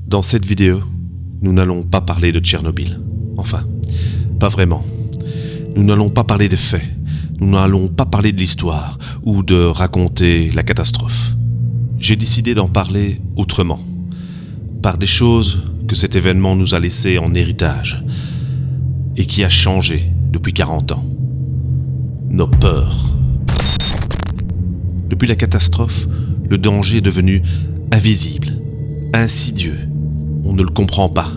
Dans cette vidéo, nous n'allons pas parler de Tchernobyl. Enfin, pas vraiment. Nous n'allons pas parler des faits. Nous n'allons pas parler de l'histoire ou de raconter la catastrophe. J'ai décidé d'en parler autrement, par des choses que cet événement nous a laissées en héritage et qui a changé depuis 40 ans. Nos peurs. Depuis la catastrophe, le danger est devenu invisible, insidieux. On ne le comprend pas,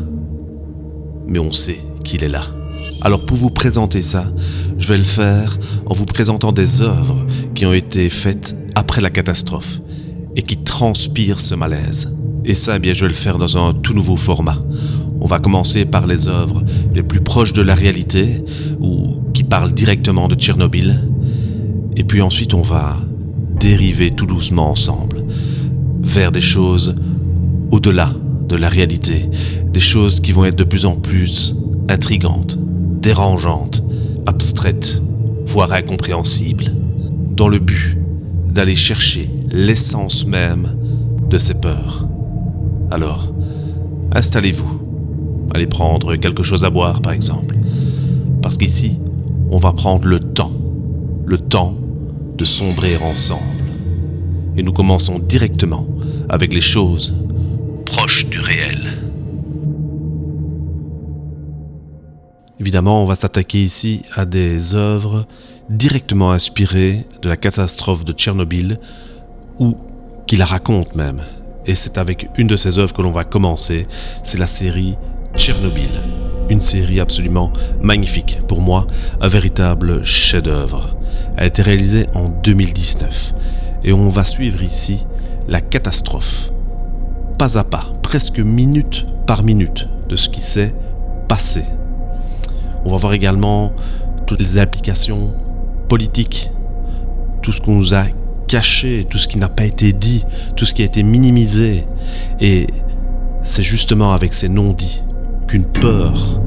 mais on sait qu'il est là. Alors pour vous présenter ça, je vais le faire en vous présentant des œuvres qui ont été faites après la catastrophe et qui transpirent ce malaise. Et ça, je vais le faire dans un tout nouveau format. On va commencer par les œuvres les plus proches de la réalité ou qui parlent directement de Tchernobyl. Et puis ensuite, on va dériver tout doucement ensemble vers des choses au-delà de la réalité, des choses qui vont être de plus en plus intrigantes, dérangeantes, abstraites, voire incompréhensibles, dans le but d'aller chercher l'essence même de ces peurs. Alors, installez-vous, allez prendre quelque chose à boire par exemple, parce qu'ici, on va prendre le temps de sombrer ensemble. Et nous commençons directement avec les choses proches du réel. Évidemment, on va s'attaquer ici à des œuvres directement inspirées de la catastrophe de Tchernobyl ou qui la racontent même. Et c'est avec une de ces œuvres que l'on va commencer, c'est la série Tchernobyl. Une série absolument magnifique, pour moi, un véritable chef-d'œuvre. Elle a été réalisée en 2019 et on va suivre ici la catastrophe, pas à pas, presque minute par minute de ce qui s'est passé. On va voir également toutes les implications politiques, tout ce qu'on nous a caché, tout ce qui n'a pas été dit, tout ce qui a été minimisé. Et c'est justement avec ces non-dits qu'une peur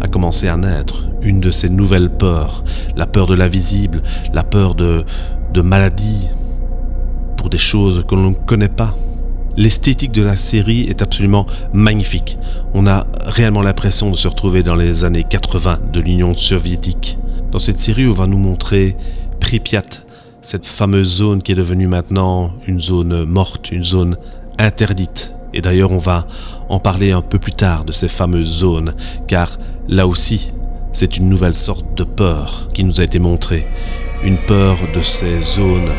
a commencé à naître, une de ces nouvelles peurs, la peur de l'invisible, la peur de maladies, pour des choses que l'on ne connaît pas. L'esthétique de la série est absolument magnifique. On a réellement l'impression de se retrouver dans les années 80 de l'Union soviétique. Dans cette série, on va nous montrer Pripyat, cette fameuse zone qui est devenue maintenant une zone morte, une zone interdite. Et d'ailleurs, on va en parler un peu plus tard de ces fameuses zones, car là aussi, c'est une nouvelle sorte de peur qui nous a été montrée. Une peur de ces zones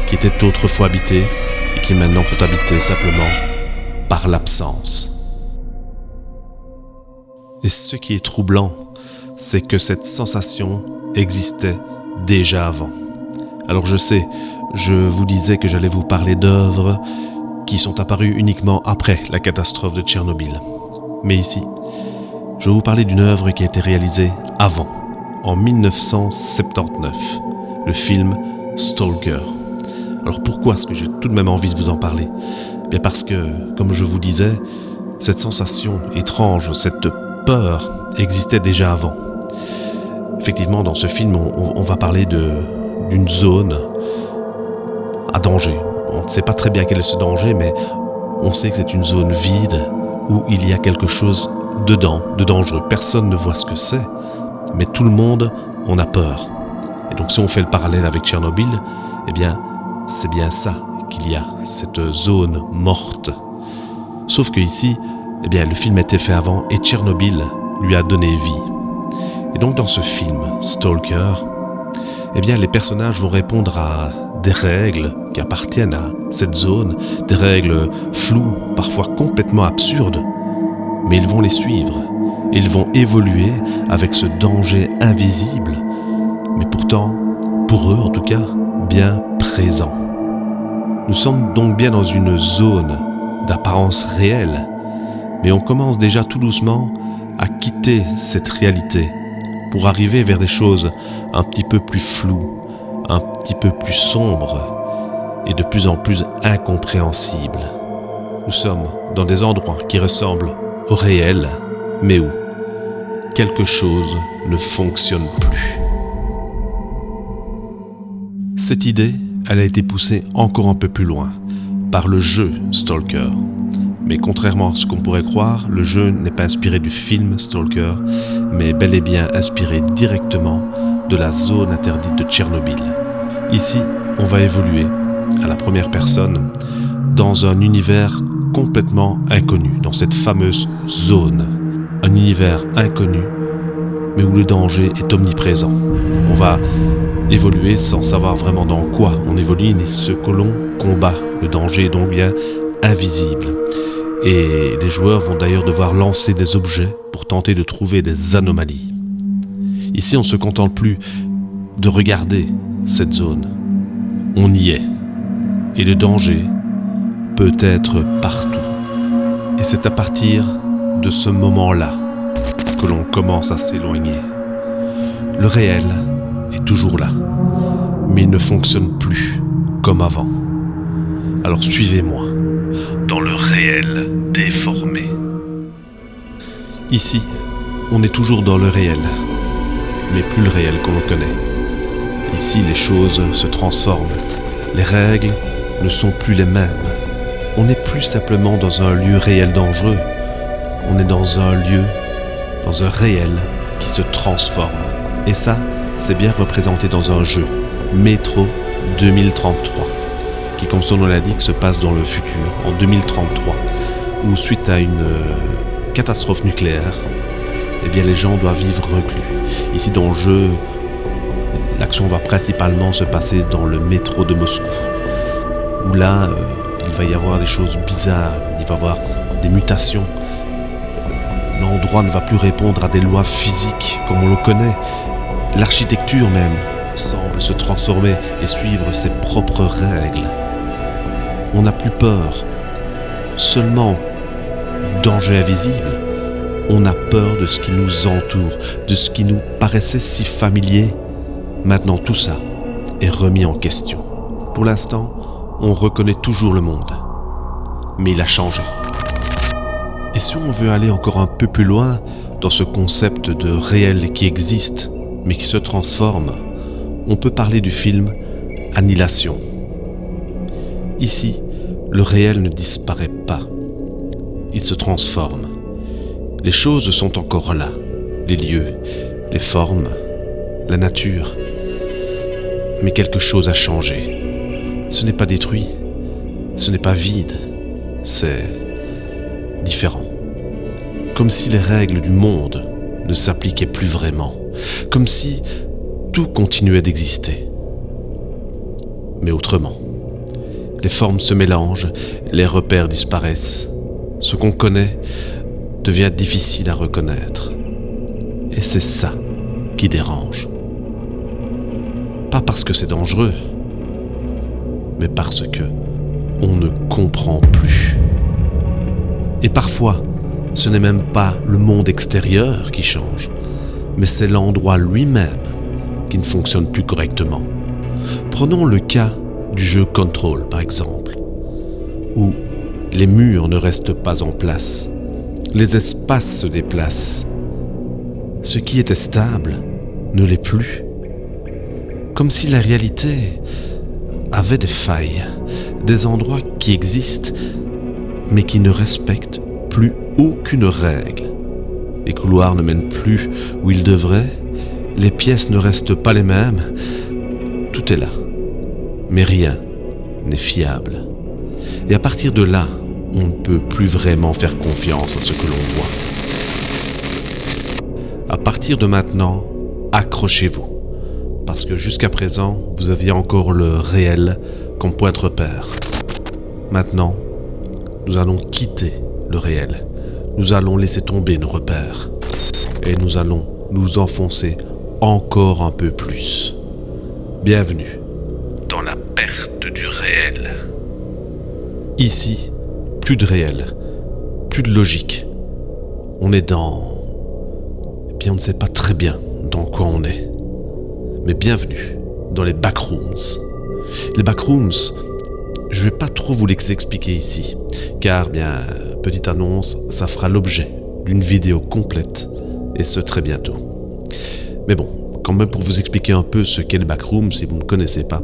qui étaient autrefois habitées et qui maintenant sont habitées simplement par l'absence. Et ce qui est troublant, c'est que cette sensation existait déjà avant. Alors je sais, je vous disais que j'allais vous parler d'œuvres qui sont apparues uniquement après la catastrophe de Tchernobyl. Mais ici, je vais vous parler d'une œuvre qui a été réalisée avant, en 1979, le film Stalker. Alors pourquoi est-ce que j'ai tout de même envie de vous en parler ? Bien parce que, comme je vous disais, cette sensation étrange, cette peur existait déjà avant. Effectivement, dans ce film, on va parler d'une zone à danger. On ne sait pas très bien quel est ce danger, mais on sait que c'est une zone vide où il y a quelque chose dedans, de dangereux. Personne ne voit ce que c'est, mais tout le monde en a peur. Et donc si on fait le parallèle avec Tchernobyl, eh bien, c'est bien ça qu'il y a, cette zone morte. Sauf que ici, eh bien, le film a été fait avant et Tchernobyl lui a donné vie. Et donc dans ce film, Stalker, eh bien, les personnages vont répondre à des règles qui appartiennent à cette zone, des règles floues, parfois complètement absurdes, mais ils vont les suivre. Ils vont évoluer avec ce danger invisible, mais pourtant, pour eux en tout cas, bien présent. Nous sommes donc bien dans une zone d'apparence réelle, mais on commence déjà tout doucement à quitter cette réalité pour arriver vers des choses un petit peu plus floues, un petit peu plus sombres et de plus en plus incompréhensibles. Nous sommes dans des endroits qui ressemblent au réel, mais où quelque chose ne fonctionne plus. Cette idée, elle a été poussée encore un peu plus loin par le jeu Stalker. Mais contrairement à ce qu'on pourrait croire, le jeu n'est pas inspiré du film Stalker, mais bel et bien inspiré directement de la zone interdite de Tchernobyl. Ici, on va évoluer à la première personne dans un univers complètement inconnu, dans cette fameuse zone. Un univers inconnu, mais où le danger est omniprésent. On va évoluer sans savoir vraiment dans quoi on évolue ni ce que l'on combat. Le danger est donc bien invisible. Et les joueurs vont d'ailleurs devoir lancer des objets pour tenter de trouver des anomalies. Ici, on ne se contente plus de regarder cette zone. On y est. Et le danger peut être partout. Et c'est à partir de ce moment-là que l'on commence à s'éloigner. Le réel est toujours là, mais il ne fonctionne plus comme avant. Alors suivez-moi dans le réel déformé. Ici, on est toujours dans le réel, mais plus le réel qu'on le connaît. Ici, les choses se transforment. Les règles ne sont plus les mêmes. On n'est plus simplement dans un lieu réel dangereux. On est dans un lieu, dans un réel qui se transforme. Et ça, c'est bien représenté dans un jeu, Metro 2033, qui, comme son nom l'indique, se passe dans le futur, en 2033, où suite à une catastrophe nucléaire, eh bien les gens doivent vivre reclus. Ici dans le jeu, l'action va principalement se passer dans le métro de Moscou, où là, il va y avoir des choses bizarres, il va y avoir des mutations. L'endroit ne va plus répondre à des lois physiques comme on le connaît. L'architecture même semble se transformer et suivre ses propres règles. On n'a plus peur seulement du danger invisible. On a peur de ce qui nous entoure, de ce qui nous paraissait si familier. Maintenant, tout ça est remis en question. Pour l'instant, on reconnaît toujours le monde, mais il a changé. Et si on veut aller encore un peu plus loin dans ce concept de réel qui existe, mais qui se transforme, on peut parler du film Annihilation. Ici, le réel ne disparaît pas, il se transforme. Les choses sont encore là, les lieux, les formes, la nature. Mais quelque chose a changé. Ce n'est pas détruit, ce n'est pas vide, c'est différent. Comme si les règles du monde ne s'appliquaient plus vraiment, comme si tout continuait d'exister, mais autrement. Les formes se mélangent, les repères disparaissent. Ce qu'on connaît devient difficile à reconnaître. Et c'est ça qui dérange. Pas parce que c'est dangereux, mais parce que on ne comprend plus. Et parfois, ce n'est même pas le monde extérieur qui change, mais c'est l'endroit lui-même qui ne fonctionne plus correctement. Prenons le cas du jeu Control, par exemple, où les murs ne restent pas en place, les espaces se déplacent. Ce qui était stable ne l'est plus. Comme si la réalité avait des failles, des endroits qui existent, mais qui ne respectent plus aucune règle. Les couloirs ne mènent plus où ils devraient, les pièces ne restent pas les mêmes, tout est là, mais rien n'est fiable. Et à partir de là, on ne peut plus vraiment faire confiance à ce que l'on voit. À partir de maintenant, accrochez-vous, parce que jusqu'à présent, vous aviez encore le réel comme point de repère. Maintenant, nous allons quitter le réel. Nous allons laisser tomber nos repères. Et nous allons nous enfoncer encore un peu plus. Bienvenue dans la perte du réel. Ici, plus de réel, plus de logique. On est dans... Eh bien, on ne sait pas très bien dans quoi on est. Mais bienvenue dans les backrooms. Les backrooms, je ne vais pas trop vous les expliquer ici, car, bien, petite annonce, ça fera l'objet d'une vidéo complète, et ce très bientôt. Mais bon, quand même pour vous expliquer un peu ce qu'est le backroom, si vous ne connaissez pas.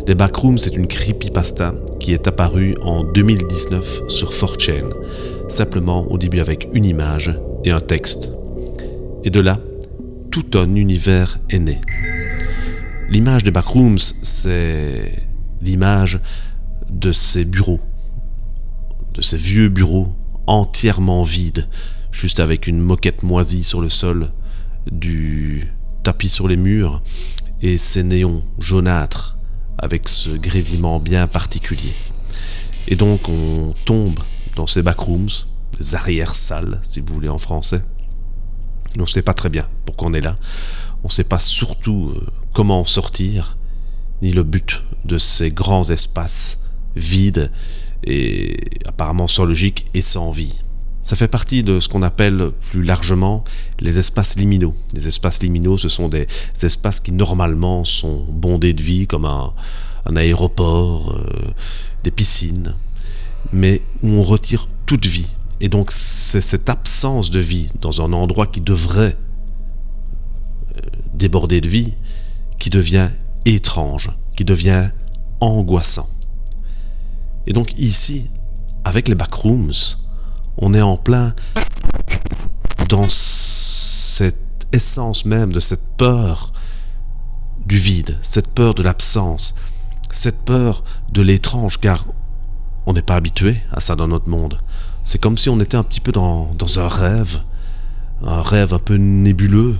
Les backrooms, c'est une creepypasta qui est apparu en 2019 sur 4chan, simplement au début avec une image et un texte. Et de là, tout un univers est né. L'image des backrooms, c'est l'image de ces bureaux, de ces vieux bureaux entièrement vides, juste avec une moquette moisie sur le sol, du tapis sur les murs et ces néons jaunâtres avec ce grésillement bien particulier. Et donc on tombe dans ces backrooms, les arrière-salles si vous voulez en français. On ne sait pas très bien pourquoi on est là, on ne sait pas surtout comment en sortir, ni le but de ces grands espaces vides et apparemment sans logique et sans vie. Ça fait partie de ce qu'on appelle plus largement les espaces liminaux. Les espaces liminaux, ce sont des espaces qui normalement sont bondés de vie, comme un aéroport, des piscines, mais où on retire toute vie. Et donc c'est cette absence de vie dans un endroit qui devrait déborder de vie, qui devient étrange, qui devient angoissant. Et donc ici, avec les backrooms, on est en plein dans cette essence même de cette peur du vide, cette peur de l'absence, cette peur de l'étrange, car on n'est pas habitué à ça dans notre monde. C'est comme si on était un petit peu dans un rêve un peu nébuleux.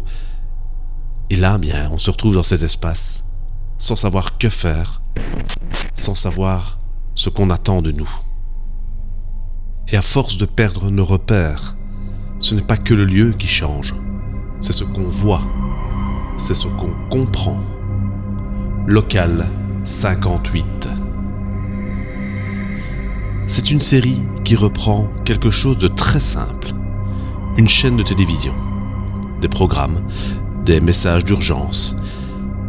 Et là, bien, on se retrouve dans ces espaces, sans savoir que faire, sans savoir ce qu'on attend de nous. Et à force de perdre nos repères, ce n'est pas que le lieu qui change, c'est ce qu'on voit, c'est ce qu'on comprend. Local 58. C'est une série qui reprend quelque chose de très simple, une chaîne de télévision, des programmes, des messages d'urgence,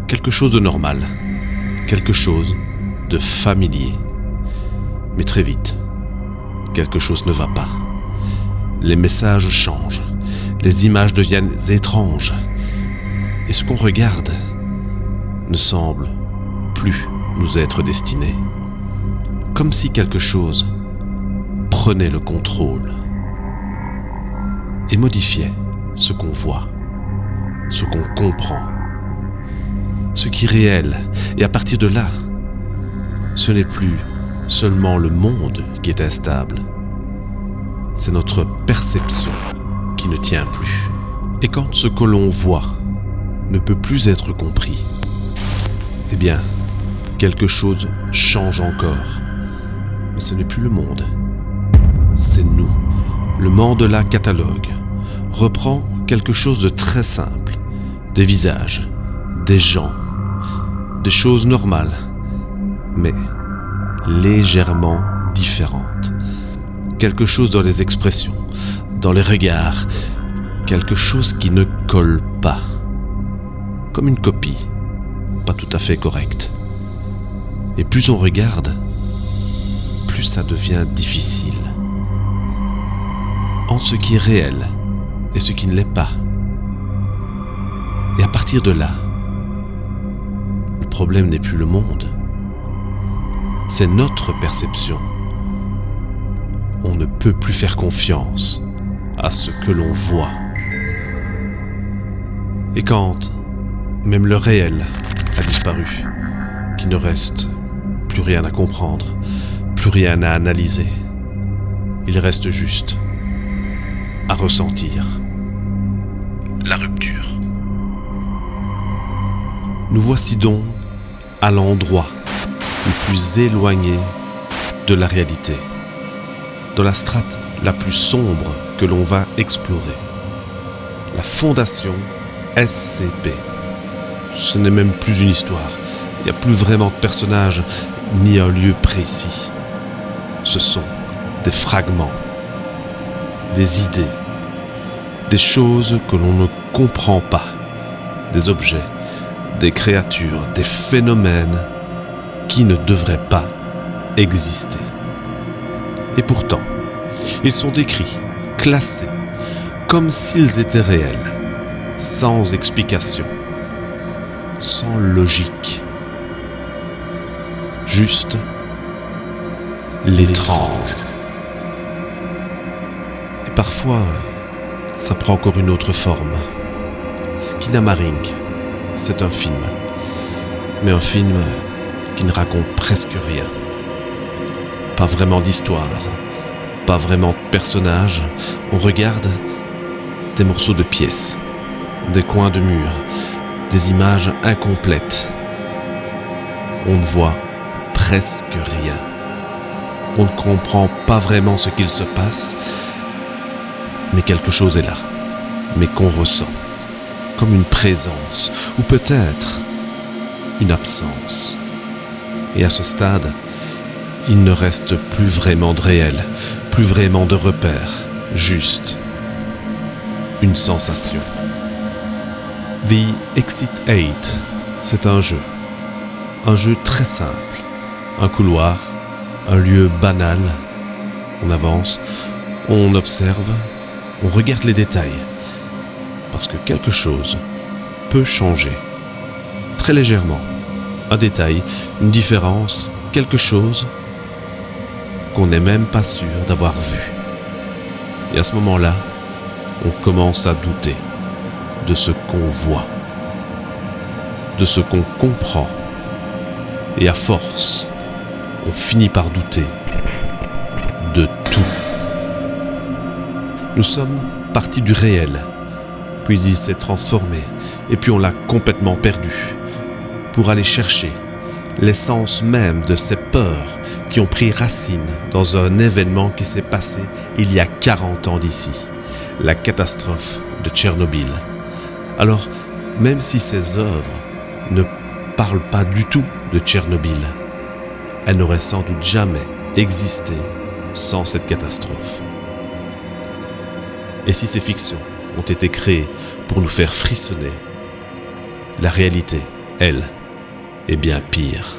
quelque chose de normal, quelque chose de familier. Mais très vite, quelque chose ne va pas. Les messages changent, les images deviennent étranges, et ce qu'on regarde ne semble plus nous être destiné. Comme si quelque chose prenait le contrôle et modifiait ce qu'on voit, ce qu'on comprend, ce qui est réel. Et à partir de là, ce n'est plus seulement le monde qui est instable, c'est notre perception qui ne tient plus. Et quand ce que l'on voit ne peut plus être compris, eh bien, quelque chose change encore. Mais ce n'est plus le monde, c'est nous. Le Mandela Catalogue reprend quelque chose de très simple, des visages, des gens, des choses normales, mais légèrement différentes. Quelque chose dans les expressions, dans les regards, quelque chose qui ne colle pas, comme une copie, pas tout à fait correcte. Et plus on regarde, plus ça devient difficile. Entre ce qui est réel et ce qui ne l'est pas. Et à partir de là, le problème n'est plus le monde, c'est notre perception. On ne peut plus faire confiance à ce que l'on voit. Et quand même le réel a disparu, qu'il ne reste plus rien à comprendre, plus rien à analyser, il reste juste à ressentir la rupture. Nous voici donc à l'endroit le plus éloigné de la réalité, dans la strate la plus sombre que l'on va explorer, la fondation SCP. Ce n'est même plus une histoire, il n'y a plus vraiment de personnages ni un lieu précis. Ce sont des fragments, des idées, des choses que l'on ne comprend pas, des objets, des créatures, des phénomènes qui ne devraient pas exister. Et pourtant, ils sont décrits, classés, comme s'ils étaient réels, sans explication, sans logique. Juste l'étrange. Et parfois, ça prend encore une autre forme. Skinamarink, c'est un film. Mais un film qui ne raconte presque rien. Pas vraiment d'histoire, pas vraiment de personnages. On regarde des morceaux de pièces, des coins de mur, des images incomplètes. On ne voit presque rien. On ne comprend pas vraiment ce qu'il se passe, mais quelque chose est là, mais qu'on ressent, comme une présence, ou peut-être une absence. Et à ce stade, il ne reste plus vraiment de réel, plus vraiment de repères, juste une sensation. The Exit 8, c'est un jeu très simple, un couloir, un lieu banal. On avance, on observe, on regarde les détails, parce que quelque chose peut changer, très légèrement. Un détail, une différence, quelque chose qu'on n'est même pas sûr d'avoir vu. Et à ce moment-là, on commence à douter de ce qu'on voit, de ce qu'on comprend. Et à force, on finit par douter de tout. Nous sommes partis du réel, puis il s'est transformé, et puis on l'a complètement perdu, pour aller chercher l'essence même de ces peurs qui ont pris racine dans un événement qui s'est passé il y a 40 ans d'ici, la catastrophe de Tchernobyl. Alors, même si ces œuvres ne parlent pas du tout de Tchernobyl, elles n'auraient sans doute jamais existé sans cette catastrophe. Et si ces fictions ont été créées pour nous faire frissonner, la réalité, elle, est bien pire.